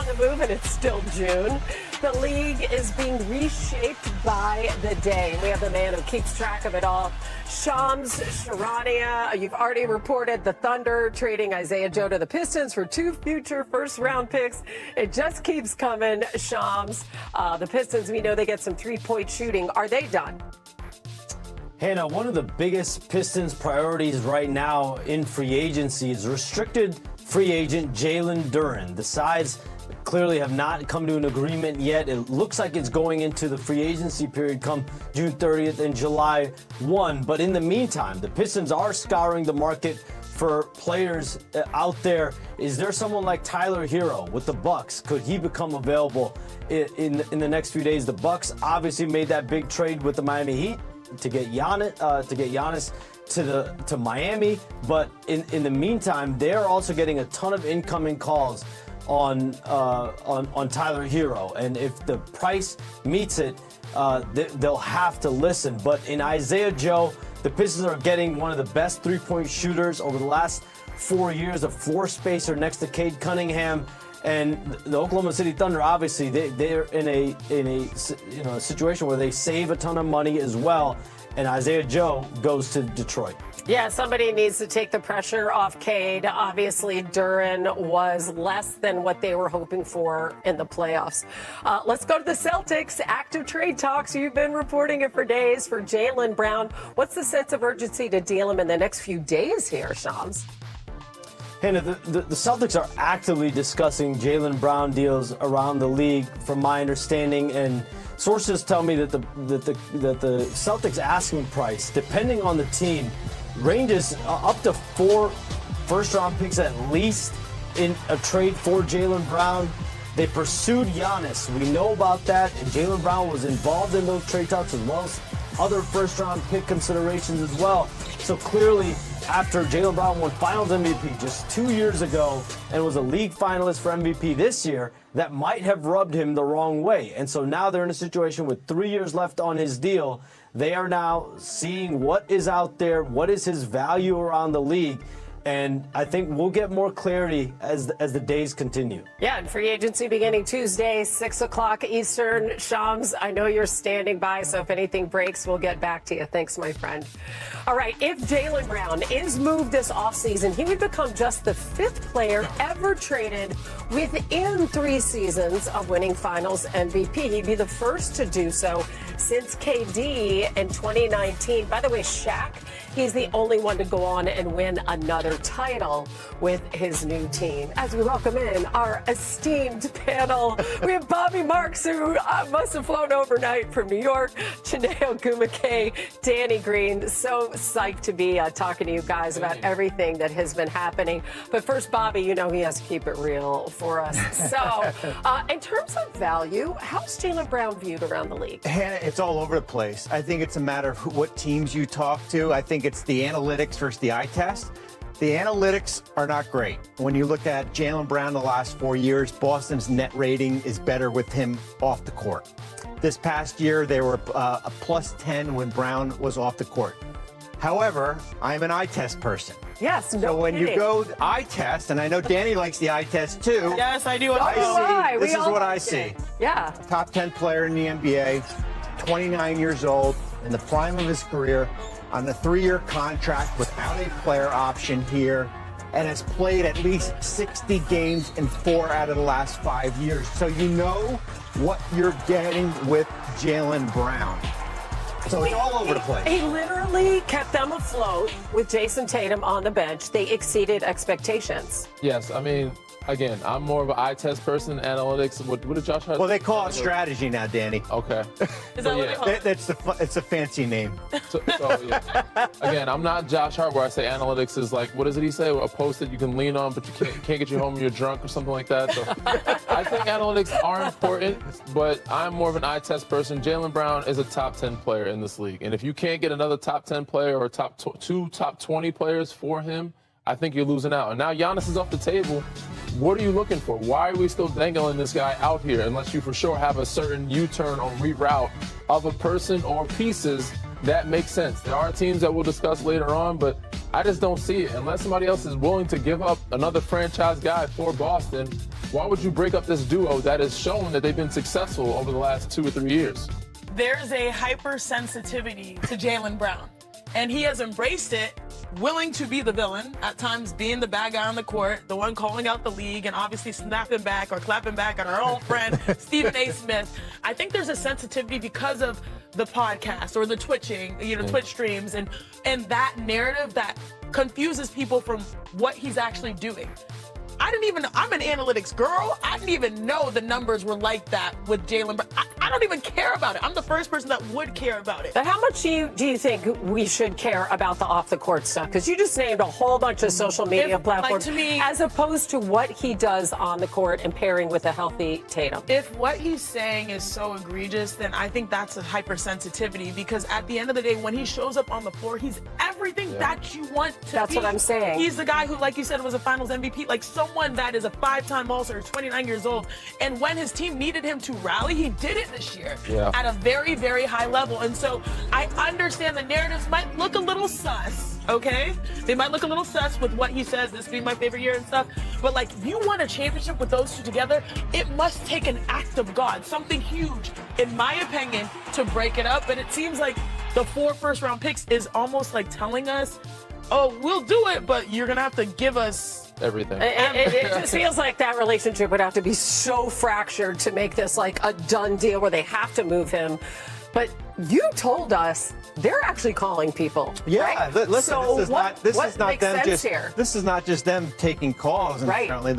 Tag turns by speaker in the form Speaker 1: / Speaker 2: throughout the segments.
Speaker 1: the move, and it's still June. The league is being reshaped by the day. We have the man who keeps track of it all, Shams Charania. You've already reported the Thunder trading Isaiah Joe to the Pistons for 2 future first-round picks. It just keeps coming, Shams. The Pistons, we know they get some three-point shooting. Are they done?
Speaker 2: Hannah, one of the biggest Pistons priorities right now in free agency is restricted free agent Jalen Duren. The sides clearly have not come to an agreement yet. It looks like it's going into the free agency period come June 30th and July 1. But in the meantime, the Pistons are scouring the market for players out there. Is there someone like Tyler Hero with the Bucks? Could he become available in the next few days? The Bucks obviously made that big trade with the Miami Heat to get Giannis to Miami, but in the meantime, they're also getting a ton of incoming calls on Tyler Hero, and if the price meets it, they'll have to listen. But in Isaiah Joe, the Pistons are getting one of the best three-point shooters over the last 4 years, a floor spacer next to Cade Cunningham. And the Oklahoma City Thunder, obviously, they're in a situation where they save a ton of money as well. And Isaiah Joe goes to Detroit.
Speaker 1: Yeah, somebody needs to take the pressure off Cade. Obviously, Duren was less than what they were hoping for in the playoffs. Let's go to the Celtics. Active trade talks. You've been reporting it for days for Jaylen Brown. What's the sense of urgency to deal him in the next few days here, Shams?
Speaker 2: Hannah, the Celtics are actively discussing Jaylen Brown deals around the league, from my understanding, and sources tell me that the Celtics asking price, depending on the team, ranges up to 4 first-round picks at least in a trade for Jaylen Brown. They pursued Giannis. We know about that, and Jaylen Brown was involved in those trade talks as well as other first-round pick considerations as well. So clearly, after Jaylen Brown won Finals MVP just 2 years ago and was a league finalist for MVP this year, that might have rubbed him the wrong way. And so now they're in a situation with 3 years left on his deal. They are now seeing what is out there, what is his value around the league. And I think we'll get more clarity as the days continue.
Speaker 1: Yeah, and free agency beginning Tuesday, 6 o'clock Eastern. Shams, I know you're standing by, so if anything breaks, we'll get back to you. Thanks, my friend. All right, if Jaylen Brown is moved this offseason, he would become just the 5th player ever traded within 3 seasons of winning Finals MVP. He'd be the first to do so since KD in 2019. By the way, Shaq, he's the only one to go on and win another title with his new team. As we welcome in our esteemed panel, we have Bobby Marks, who must have flown overnight from New York, Janae Ogumake, Danny Green. So psyched to be talking to you guys about everything that has been happening. But first, Bobby, you know he has to keep it real for us. So in terms of value, how's Jaylen Brown viewed around the league?
Speaker 3: Hannah, it's all over the place. I think it's a matter of what teams you talk to. I think it's the analytics versus the eye test. The analytics are not great. When you look at Jaylen Brown the last 4 years, Boston's net rating is better with him off the court. This past year, they were a +10 when Brown was off the court. However, I'm an eye test person.
Speaker 1: Yes, no
Speaker 3: So when
Speaker 1: kidding.
Speaker 3: you go eye test, and I know Danny likes the eye test too.
Speaker 4: Yes, I do.
Speaker 3: This is what I see.
Speaker 1: Yeah.
Speaker 3: Top 10 player in the NBA, 29 years old, in the prime of his career, on a 3-year contract without a player option here, and has played at least 60 games in 4 out of the last 5 years. So you know what you're getting with Jaylen Brown. So it's all over the place.
Speaker 1: He literally kept them afloat with Jason Tatum on the bench. They exceeded expectations.
Speaker 4: Yes, I mean, again, I'm more of an eye test person, analytics. What did Josh have?
Speaker 3: Well, they call it strategy now, Danny.
Speaker 4: Okay.
Speaker 5: Is that what they call it?
Speaker 3: It's a fancy name.
Speaker 4: So yeah. Again, I'm not Josh Hart where I say analytics is like, what does he say? A post that you can lean on, but you can't get you home when you're drunk or something like that. So I think analytics are important, but I'm more of an eye test person. Jaylen Brown is a top 10 player in this league. And if you can't get another top 10 player or top 20 players for him, I think you're losing out. And now Giannis is off the table. What are you looking for? Why are we still dangling this guy out here unless you for sure have a certain U-turn or reroute of a person or pieces that make sense? There are teams that we'll discuss later on, but I just don't see it. Unless somebody else is willing to give up another franchise guy for Boston, Why would you break up this duo that has shown that they've been successful over the last 2 or 3 years?
Speaker 5: There's a hypersensitivity to Jaylen Brown, and he has embraced it, willing to be the villain, at times being the bad guy on the court, the one calling out the league, and obviously snapping back or clapping back at our old friend, Stephen A. Smith. I think there's a sensitivity because of the podcast or the twitching, Twitch streams, and that narrative that confuses people from what he's actually doing. I'm an analytics girl. I didn't even know the numbers were like that with Jaylen Brown. I don't even care about it. I'm the first person that would care about it.
Speaker 1: But how much do you think we should care about the off-the-court stuff? Because you just named a whole bunch of social media platforms,
Speaker 5: to me,
Speaker 1: as opposed to what he does on the court and pairing with a healthy Tatum.
Speaker 5: If what he's saying is so egregious, then I think that's a hypersensitivity, because at the end of the day, when he shows up on the floor, he's everything that you want to be.
Speaker 1: That's what I'm saying.
Speaker 5: He's the guy who, like you said, was a finals MVP, like someone that is a 5-time All-Star, 29 years old. And when his team needed him to rally, he did it this year at a very, very high level. And so I understand the narratives might look a little sus, okay? They might look a little sus with what he says, this being my favorite year and stuff. But like, if you won a championship with those two together, it must take an act of God, something huge, in my opinion, to break it up. But it seems like the 4 first-round picks is almost like telling us, oh, we'll do it, but you're going to have to give us
Speaker 4: everything.
Speaker 1: It just feels like that relationship would have to be so fractured to make this like a done deal where they have to move him. But you told us they're actually calling people.
Speaker 3: Yeah,
Speaker 1: right?
Speaker 3: listen,
Speaker 1: so
Speaker 3: this is not them just
Speaker 1: here?
Speaker 3: This is not just them taking calls. And apparently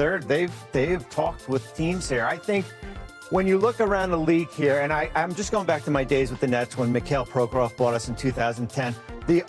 Speaker 3: they've talked with teams here. I think when you look around the league here, and I'm just going back to my days with the Nets when Mikhail Prokhorov bought us in 2010.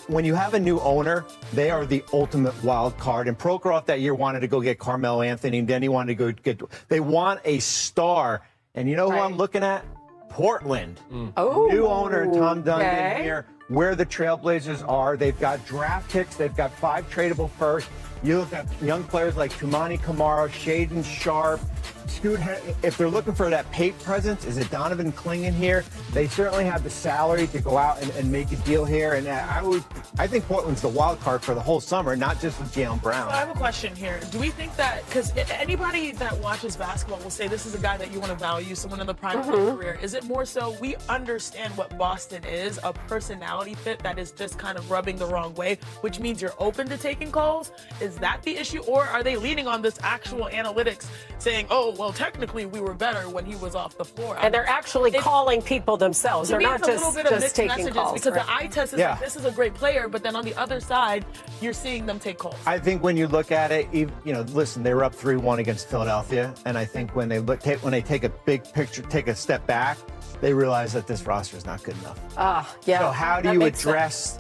Speaker 3: When you have a new owner, they are the ultimate wild card. And Prokhorov that year wanted to go get Carmelo Anthony, and then he wanted to go get. They want a star, and you know who I'm looking at? Portland.
Speaker 1: Oh,
Speaker 3: new owner Tom Duncan here. Where the Trailblazers are, they've got draft picks. They've got 5 tradable firsts. You look at young players like Tumani Kamara, Shaden Sharp, Scoot. If they're looking for that paint presence, is it Donovan Clingan here? They certainly have the salary to go out and make a deal here. And I think Portland's the wild card for the whole summer, not just with Jaylen Brown.
Speaker 5: So I have a question here. Do we think that, because anybody that watches basketball will say this is a guy that you want to value, someone in the prime of their career. Is it more so we understand what Boston is, a personality fit that is just kind of rubbing the wrong way, which means you're open to taking calls? Is that the issue? Or are they leaning on this actual analytics saying, oh, well, technically we were better when he was off the floor?
Speaker 1: And they're actually calling people themselves. They're not just taking calls.
Speaker 5: Because the eye test is like, this is a great player, but then on the other side, you're seeing them take calls.
Speaker 3: I think when you look at it, listen, they were up 3-1 against Philadelphia, and I think when they take a big picture, take a step back, they realize that this roster is not good enough. So how do you address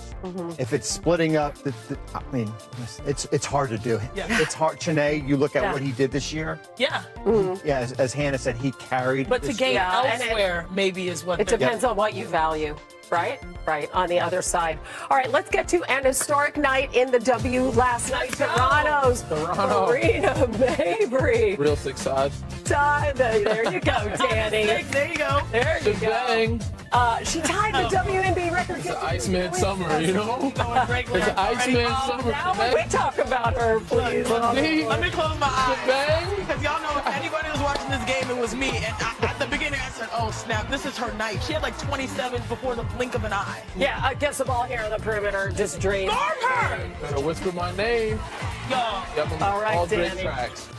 Speaker 3: if it's splitting up? I mean, it's hard to do.
Speaker 5: Yeah.
Speaker 3: It's hard. Chene, you look at what he did this year.
Speaker 5: Yeah.
Speaker 3: Yeah, as Hannah said, he carried.
Speaker 5: But to gain elsewhere, maybe is what
Speaker 1: it depends on what you value. Right, on the other side. All right, let's get to an historic night in the W last night. Toronto's Marina Mabry.
Speaker 4: Real 6 side.
Speaker 1: There you go, Danny.
Speaker 5: There you go.
Speaker 1: There you go.
Speaker 4: Bang.
Speaker 1: She tied the WNBA record.
Speaker 4: It's the Iceman summer, you know? It's the Iceman summer.
Speaker 1: Now when we talk about her, please.
Speaker 5: Let me close my eyes.
Speaker 4: Bang.
Speaker 5: Because y'all know if anybody was watching this game, it was me. And at the beginning, I said, oh, snap, this is her night. She had like 27 before the blink of an eye.
Speaker 1: Yeah, I guess the ball here on the perimeter just drains.
Speaker 5: Guard her!
Speaker 4: Better whisper my name.
Speaker 5: Y'all.
Speaker 4: Yep,
Speaker 1: All right,
Speaker 4: all great
Speaker 1: Danny.
Speaker 4: tracks.